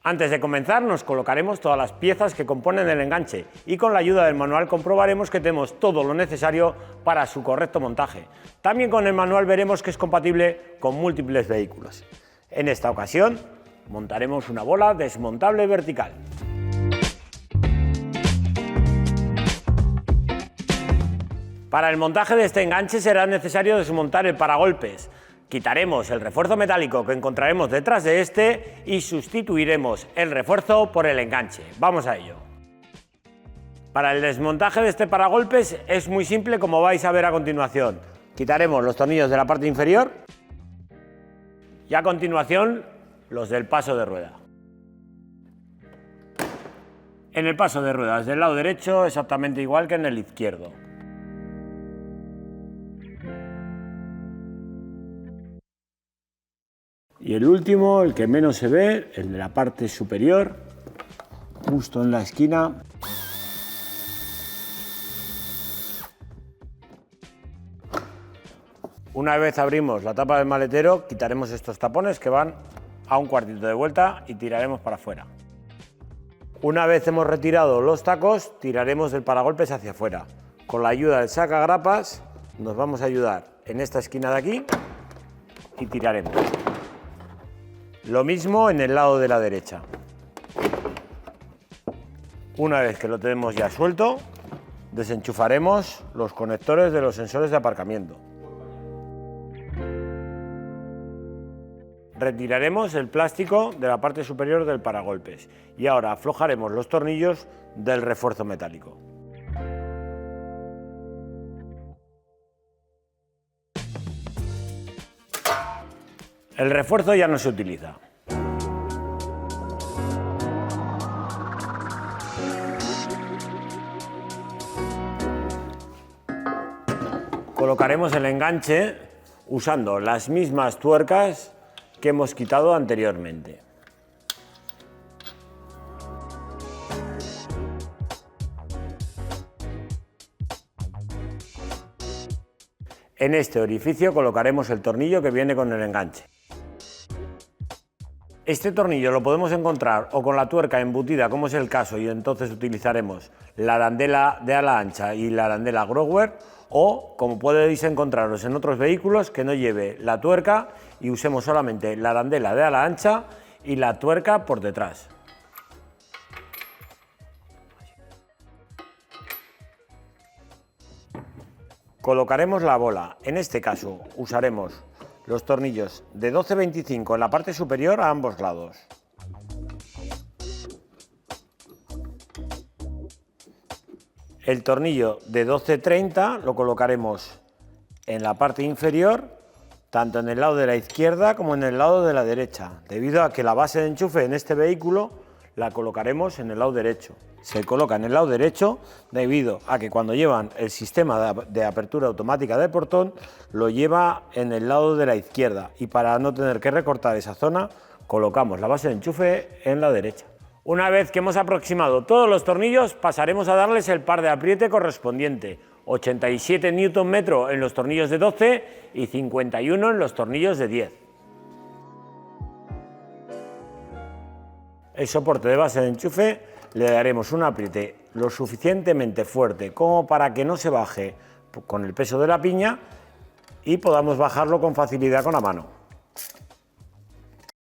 Antes de comenzar nos colocaremos todas las piezas que componen el enganche y con la ayuda del manual comprobaremos que tenemos todo lo necesario para su correcto montaje. También con el manual veremos que es compatible con múltiples vehículos. En esta ocasión montaremos una bola desmontable vertical. Para el montaje de este enganche será necesario desmontar el paragolpes. Quitaremos el refuerzo metálico que encontraremos detrás de este y sustituiremos el refuerzo por el enganche. Vamos a ello. Para el desmontaje de este paragolpes es muy simple, como vais a ver a continuación. Quitaremos los tornillos de la parte inferior y a continuación los del paso de rueda. En el paso de ruedas del lado derecho exactamente igual que en el izquierdo. Y el último, el que menos se ve, el de la parte superior, justo en la esquina. Una vez abrimos la tapa del maletero, quitaremos estos tapones que van a un cuartito de vuelta y tiraremos para afuera. Una vez hemos retirado los tacos, tiraremos del paragolpes hacia afuera. Con la ayuda del sacagrapas nos vamos a ayudar en esta esquina de aquí y tiraremos. Lo mismo en el lado de la derecha. Una vez que lo tenemos ya suelto, desenchufaremos los conectores de los sensores de aparcamiento. Retiraremos el plástico de la parte superior del paragolpes y ahora aflojaremos los tornillos del refuerzo metálico. El refuerzo ya no se utiliza. Colocaremos el enganche usando las mismas tuercas que hemos quitado anteriormente. En este orificio colocaremos el tornillo que viene con el enganche. Este tornillo lo podemos encontrar o con la tuerca embutida, como es el caso, y entonces utilizaremos la arandela de ala ancha y la arandela Grower, o como podéis encontraros en otros vehículos, que no lleve la tuerca y usemos solamente la arandela de ala ancha y la tuerca por detrás. Colocaremos la bola. En este caso usaremos los tornillos de 12-25 en la parte superior a ambos lados. El tornillo de 12-30 lo colocaremos en la parte inferior, tanto en el lado de la izquierda como en el lado de la derecha, debido a que la base de enchufe en este vehículo la colocaremos en el lado derecho. Se coloca en el lado derecho debido a que cuando llevan el sistema de apertura automática del portón lo lleva en el lado de la izquierda y para no tener que recortar esa zona colocamos la base de enchufe en la derecha. Una vez que hemos aproximado todos los tornillos pasaremos a darles el par de apriete correspondiente, 87 Nm en los tornillos de 12 y 51 en los tornillos de 10. El soporte de base de enchufe le daremos un apriete lo suficientemente fuerte como para que no se baje con el peso de la piña y podamos bajarlo con facilidad con la mano.